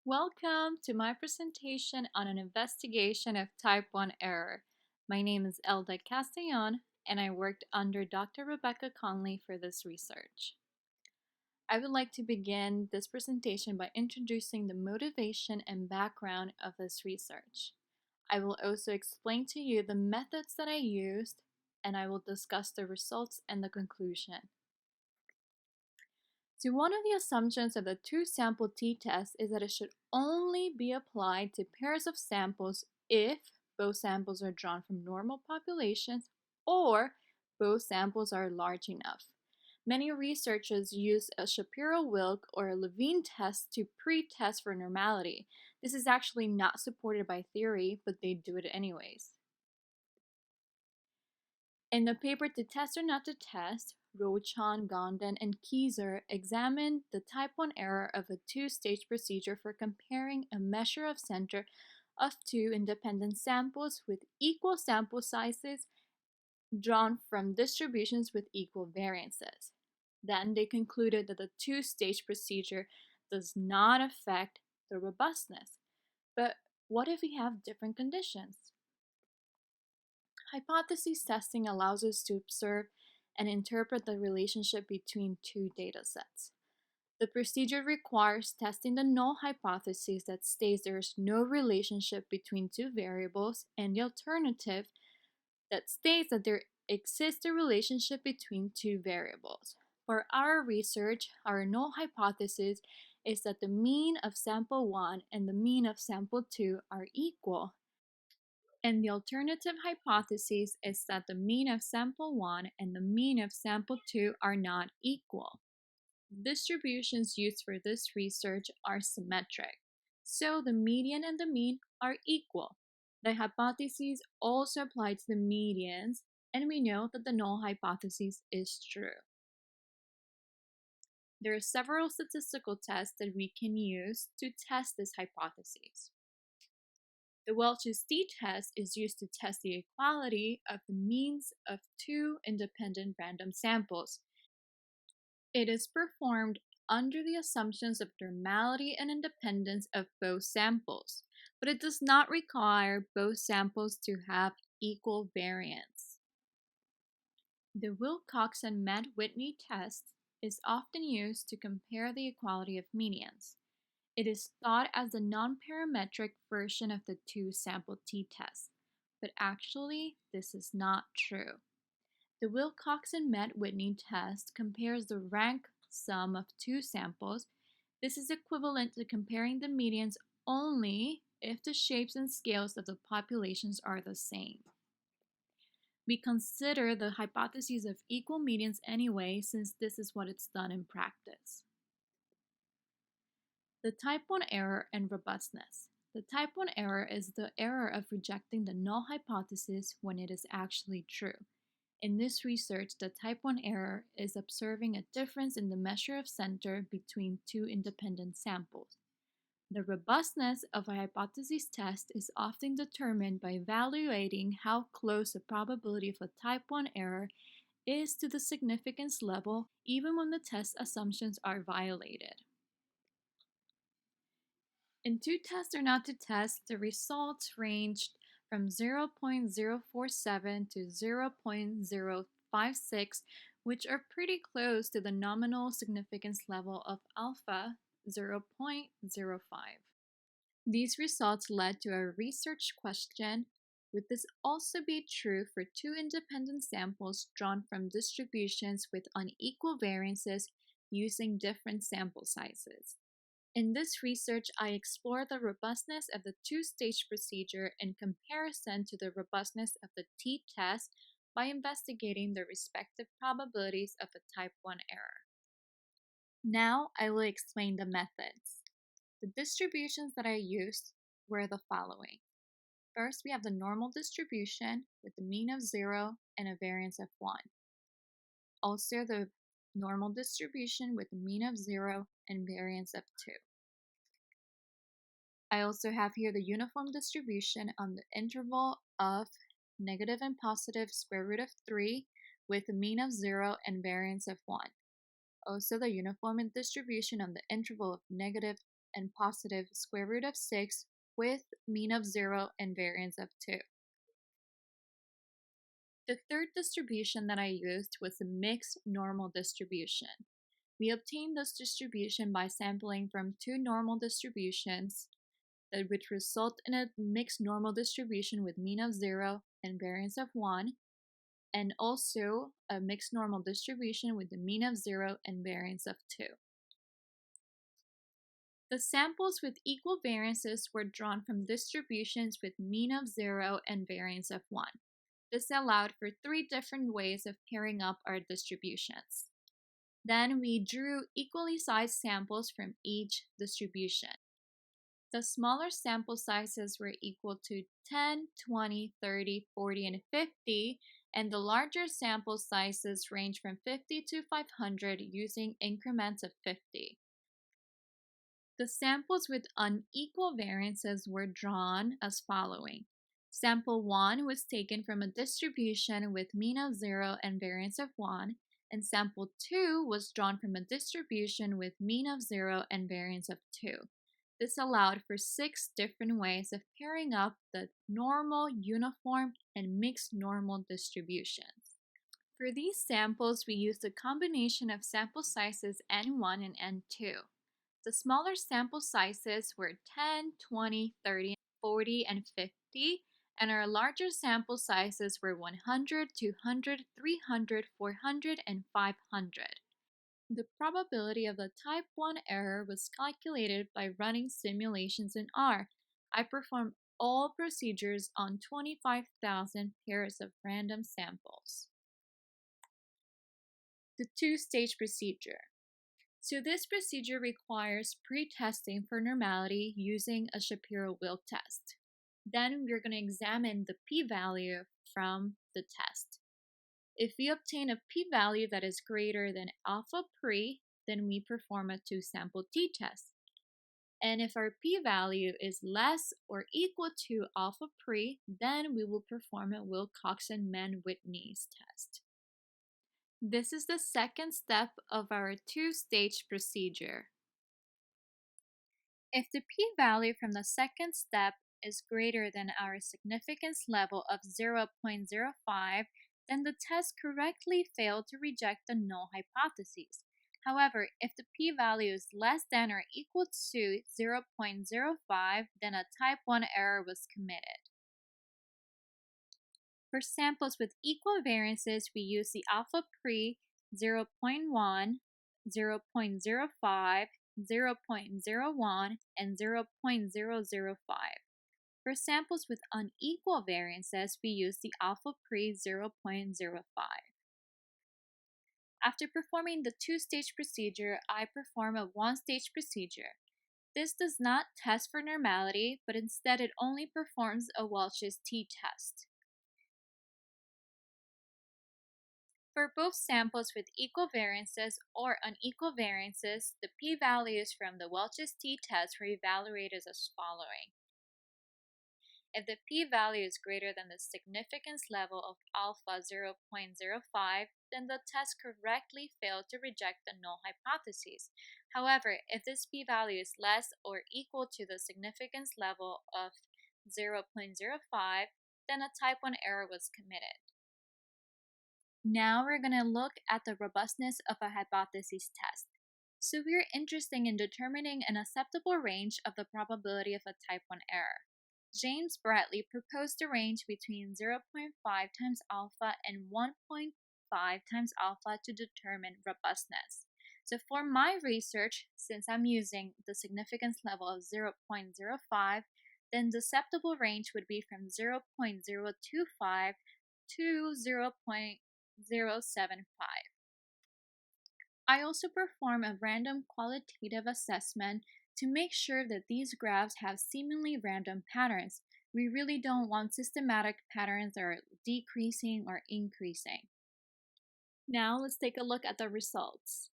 Welcome to my presentation on an investigation of type 1 error. My name is Elda Castellon, and I worked under Dr. Rebecca Conley for this research. I would like to begin this presentation by introducing the motivation and background of this research. I will also explain to you the methods that I used, and I will discuss the results and the conclusion. So one of the assumptions of the two-sample t-test is that it should only be applied to pairs of samples if both samples are drawn from normal populations or both samples are large enough. Many researchers use a Shapiro-Wilk or a Levine test to pre-test for normality. This is actually not supported by theory, but they do it anyways. In the paper To Test or Not to Test, Rochan, Gondon, and Kieser examined the type 1 error of a two-stage procedure for comparing a measure of center of two independent samples with equal sample sizes drawn from distributions with equal variances. Then they concluded that the two-stage procedure does not affect the robustness. But what if we have different conditions? Hypothesis testing allows us to observe and interpret the relationship between two datasets. The procedure requires testing the null hypothesis that states there is no relationship between two variables and the alternative that states that there exists a relationship between two variables. For our research, our null hypothesis is that the mean of sample 1 and the mean of sample 2 are equal. And the alternative hypothesis is that the mean of sample 1 and the mean of sample 2 are not equal. The distributions used for this research are symmetric, so the median and the mean are equal. The hypotheses also apply to the medians, and we know that the null hypothesis is true. There are several statistical tests that we can use to test this hypothesis. The Welch's t-test is used to test the equality of the means of two independent random samples. It is performed under the assumptions of normality and independence of both samples, but it does not require both samples to have equal variance. The Wilcoxon-Matt-Whitney test is often used to compare the equality of medians. It is thought as the non-parametric version of the two-sample t-test, but actually this is not true. The Wilcoxon-Matt-Whitney test compares the rank sum of two samples. This is equivalent to comparing the medians only if the shapes and scales of the populations are the same. We consider the hypotheses of equal medians anyway, since this is what it's done in practice. The type 1 error and robustness. The type 1 error is the error of rejecting the null hypothesis when it is actually true. In this research, the type 1 error is observing a difference in the measure of center between two independent samples. The robustness of a hypothesis test is often determined by evaluating how close the probability of a type 1 error is to the significance level, even when the test assumptions are violated. In To Test or Not to Test, the results ranged from 0.047 to 0.056, which are pretty close to the nominal significance level of alpha, 0.05. These results led to a research question: would this also be true for two independent samples drawn from distributions with unequal variances using different sample sizes? In this research, I explore the robustness of the two-stage procedure in comparison to the robustness of the t-test by investigating the respective probabilities of a type 1 error. Now I will explain the methods. The distributions that I used were the following. First, we have the normal distribution with a mean of 0 and a variance of 1. Also, the normal distribution with a mean of 0 and variance of 2. I also have here the uniform distribution on the interval of negative and positive square root of 3 with a mean of 0 and variance of 1. Also the uniform distribution on the interval of negative and positive square root of 6 with mean of 0 and variance of 2. The third distribution that I used was the mixed normal distribution. We obtained this distribution by sampling from two normal distributions that would result in a mixed normal distribution with mean of 0 and variance of 1, and also a mixed normal distribution with the mean of 0 and variance of 2. The samples with equal variances were drawn from distributions with mean of 0 and variance of 1. This allowed for 3 different ways of pairing up our distributions. Then we drew equally sized samples from each distribution. The smaller sample sizes were equal to 10, 20, 30, 40, and 50, and the larger sample sizes range from 50 to 500 using increments of 50. The samples with unequal variances were drawn as following. Sample 1 was taken from a distribution with mean of 0 and variance of 1, and sample 2 was drawn from a distribution with mean of 0 and variance of 2. This allowed for 6 different ways of pairing up the normal, uniform, and mixed normal distributions. For these samples, we used a combination of sample sizes N1 and N2. The smaller sample sizes were 10, 20, 30, 40, and 50, and our larger sample sizes were 100, 200, 300, 400, and 500. The probability of the type 1 error was calculated by running simulations in R. I performed all procedures on 25,000 pairs of random samples. The two-stage procedure. So this procedure requires pre-testing for normality using a Shapiro-Wilk test. Then we're going to examine the p-value from the test. If we obtain a p-value that is greater than alpha pre, then we perform a two-sample t-test. And if our p-value is less or equal to alpha pre, then we will perform a Wilcoxon-Mann-Whitney's test. This is the second step of our two-stage procedure. If the p-value from the second step is greater than our significance level of 0.05, then the test correctly failed to reject the null hypothesis. However, if the p-value is less than or equal to 0.05, then a type 1 error was committed. For samples with equal variances, we use the alpha pre 0.1, 0.05, 0.01, and 0.005. For samples with unequal variances, we use the alpha pre 0.05. After performing the two-stage procedure, I perform a one-stage procedure. This does not test for normality, but instead it only performs a Welch's t-test. For both samples with equal variances or unequal variances, the p-values from the Welch's t-test were evaluated as following. If the p-value is greater than the significance level of alpha 0.05, then the test correctly failed to reject the null hypothesis. However, if this p-value is less or equal to the significance level of 0.05, then a type 1 error was committed. Now we're going to look at the robustness of a hypothesis test. So we're interested in determining an acceptable range of the probability of a type 1 error. James Bradley proposed a range between 0.5 times alpha and 1.5 times alpha to determine robustness. So for my research, since I'm using the significance level of 0.05, then the acceptable range would be from 0.025 to 0.075. I also perform a random qualitative assessment to make sure that these graphs have seemingly random patterns. We really don't want systematic patterns that are decreasing or increasing. Now let's take a look at the results.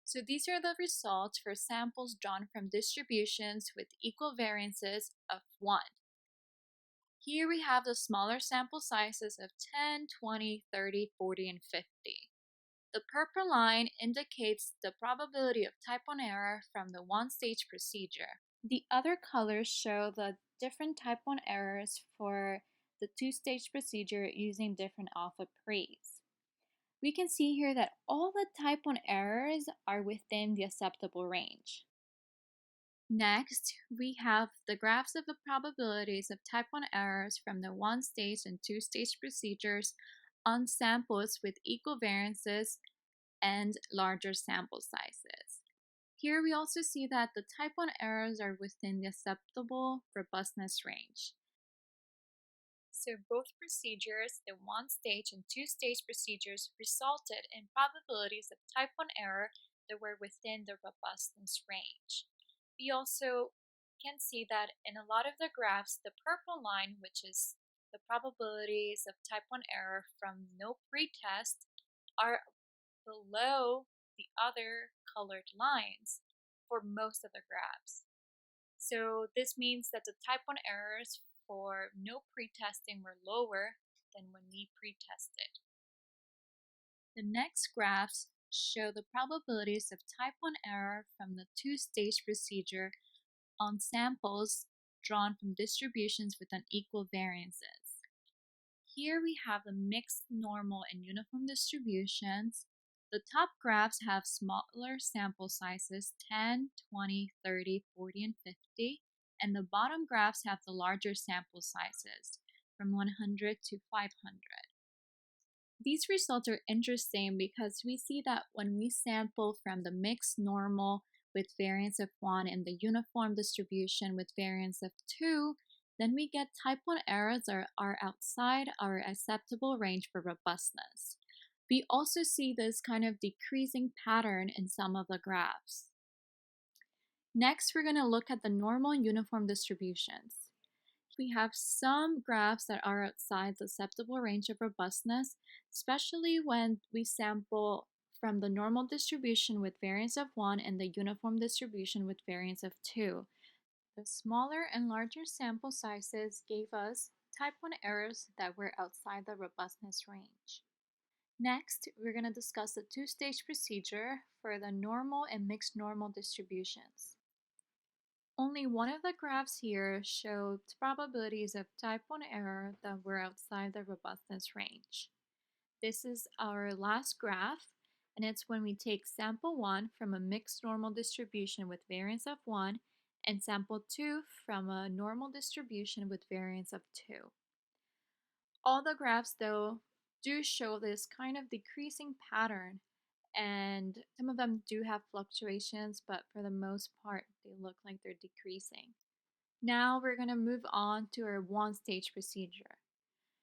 So these are the results for samples drawn from distributions with equal variances of 1. Here we have the smaller sample sizes of 10, 20, 30, 40, and 50. The purple line indicates the probability of type 1 error from the one-stage procedure. The other colors show the different type 1 errors for the two-stage procedure using different alpha pre's. We can see here that all the type 1 errors are within the acceptable range. Next, we have the graphs of the probabilities of type 1 errors from the one-stage and two-stage procedures on samples with equal variances and larger sample sizes. Here we also see that the type 1 errors are within the acceptable robustness range. So both procedures, the one-stage and two-stage procedures, resulted in probabilities of type 1 error that were within the robustness range. We also can see that in a lot of the graphs, the purple line, which is the probabilities of type 1 error from no pretest, are below the other colored lines for most of the graphs. So this means that the type 1 errors for no pretesting were lower than when we pretested. The next graphs show the probabilities of type 1 error from the two-stage procedure on samples drawn from distributions with unequal variances. Here we have the mixed normal and uniform distributions. The top graphs have smaller sample sizes, 10, 20, 30, 40, and 50, and the bottom graphs have the larger sample sizes, from 100 to 500. These results are interesting because we see that when we sample from the mixed normal with variance of 1 and the uniform distribution with variance of 2, then we get type 1 errors that are outside our acceptable range for robustness. We also see this kind of decreasing pattern in some of the graphs. Next, we're going to look at the normal and uniform distributions. We have some graphs that are outside the acceptable range of robustness, especially when we sample from the normal distribution with variance of 1 and the uniform distribution with variance of 2. The smaller and larger sample sizes gave us type 1 errors that were outside the robustness range. Next, we're going to discuss the two-stage procedure for the normal and mixed normal distributions. Only one of the graphs here showed probabilities of type 1 error that were outside the robustness range. This is our last graph, and it's when we take sample 1 from a mixed normal distribution with variance of 1 and sample 2 from a normal distribution with variance of 2. All the graphs, though, do show this kind of decreasing pattern, and some of them do have fluctuations, but for the most part, they look like they're decreasing. Now we're going to move on to our one-stage procedure.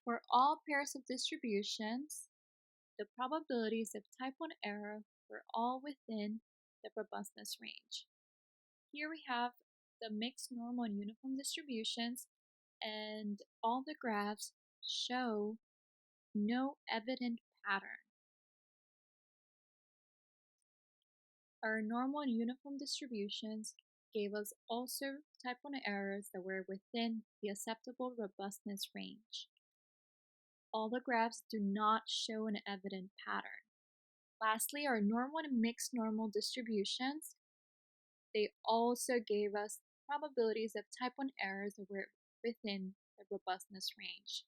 For all pairs of distributions, the probabilities of type 1 error were all within the robustness range. Here we have the mixed normal and uniform distributions, and all the graphs show no evident pattern. Our normal and uniform distributions gave us also type 1 errors that were within the acceptable robustness range. All the graphs do not show an evident pattern. Lastly, our normal and mixed normal distributions, they also gave us probabilities of type 1 errors that were within the robustness range.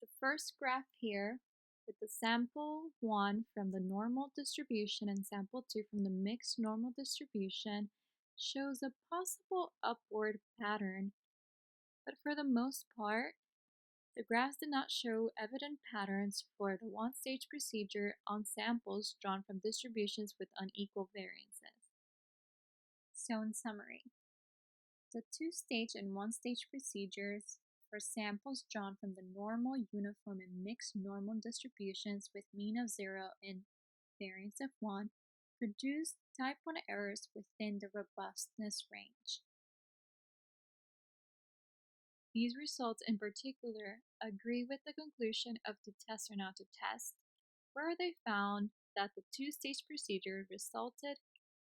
The first graph here, with the sample 1 from the normal distribution and sample 2 from the mixed normal distribution, shows a possible upward pattern, but for the most part, the graphs did not show evident patterns for the one-stage procedure on samples drawn from distributions with unequal variances. So in summary, the two-stage and one-stage procedures for samples drawn from the normal, uniform, and mixed normal distributions with mean of 0 and variance of 1 produced type 1 errors within the robustness range. These results in particular agree with the conclusion of to test or not to test, where they found that the two-stage procedure resulted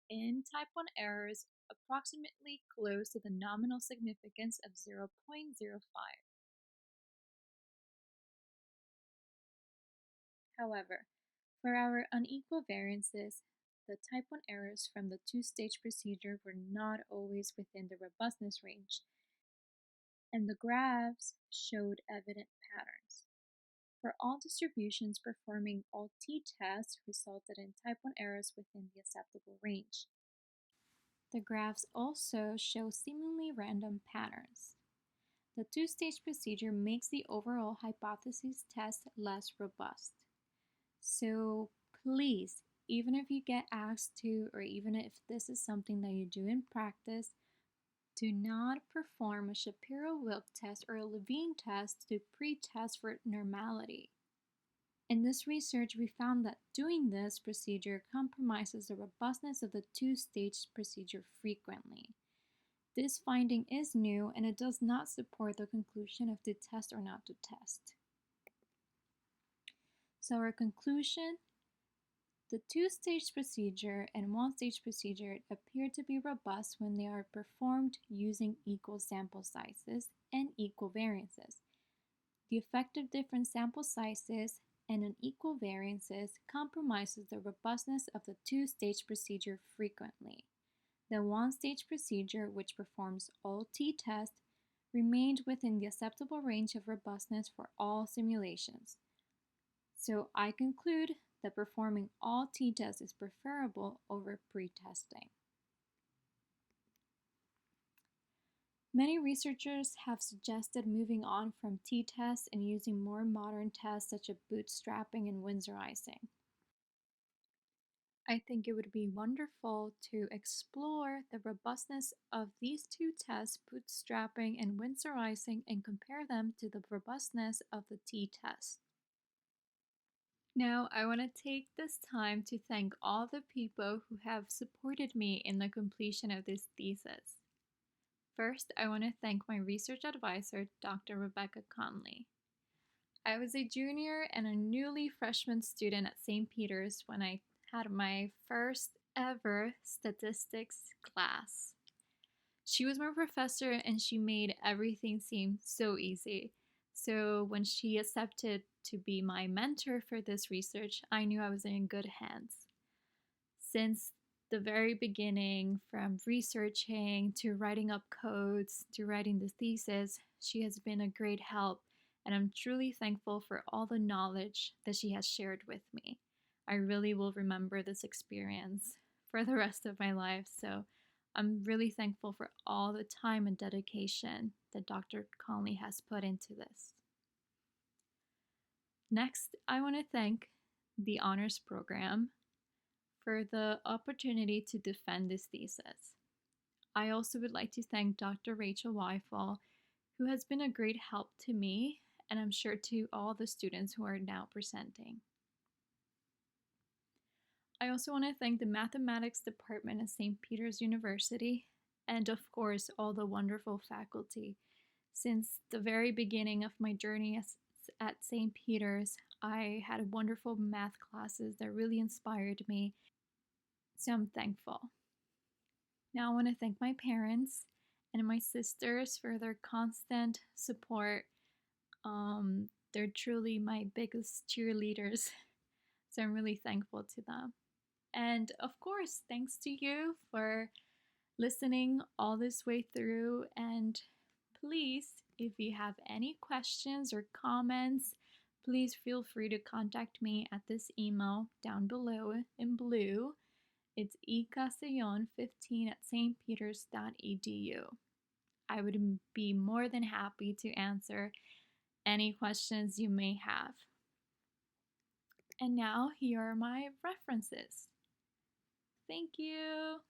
in type 1 errors approximately close to the nominal significance of 0.05. However, for our unequal variances, the type 1 errors from the two-stage procedure were not always within the robustness range, and the graphs showed evident patterns. For all distributions, performing all t-tests resulted in type 1 errors within the acceptable range. The graphs also show seemingly random patterns. The two-stage procedure makes the overall hypothesis test less robust. So please, even if you get asked to, or even if this is something that you do in practice, do not perform a Shapiro-Wilk test or a Levine test to pre-test for normality. In this research, we found that doing this procedure compromises the robustness of the two-stage procedure frequently. This finding is new and it does not support the conclusion of to test or not to test. So our conclusion, the two-stage procedure and one-stage procedure appear to be robust when they are performed using equal sample sizes and equal variances. The effect of different sample sizes and unequal variances compromises the robustness of the two-stage procedure frequently. The one-stage procedure, which performs all t-tests, remained within the acceptable range of robustness for all simulations. So I conclude that performing all t-tests is preferable over pre-testing. Many researchers have suggested moving on from t-tests and using more modern tests such as bootstrapping and Winsorizing. I think it would be wonderful to explore the robustness of these two tests, bootstrapping and Winsorizing, and compare them to the robustness of the t-test. Now, I want to take this time to thank all the people who have supported me in the completion of this thesis. First, I want to thank my research advisor, Dr. Rebecca Conley. I was a junior and a newly freshman student at St. Peter's when I had my first ever statistics class. She was my professor and she made everything seem so easy. So when she accepted to be my mentor for this research, I knew I was in good hands. Since the very beginning, from researching to writing up codes to writing the thesis, she has been a great help, and I'm truly thankful for all the knowledge that she has shared with me. I really will remember this experience for the rest of my life, so I'm really thankful for all the time and dedication that Dr. Conley has put into this. Next, I want to thank the honors program for the opportunity to defend this thesis. I also would like to thank Dr. Rachel Weifel, who has been a great help to me, and I'm sure to all the students who are now presenting. I also want to thank the mathematics department at St. Peter's University, and of course, all the wonderful faculty. Since the very beginning of my journey at St. Peter's, I had wonderful math classes that really inspired me, so I'm thankful. Now I want to thank my parents and my sisters for their constant support. They're truly my biggest cheerleaders, so I'm really thankful to them. And of course, thanks to you for listening all this way through. And please, if you have any questions or comments, please feel free to contact me at this email down below in blue. It's ecastellon15@stpeters.edu. I would be more than happy to answer any questions you may have. And now here are my references. Thank you.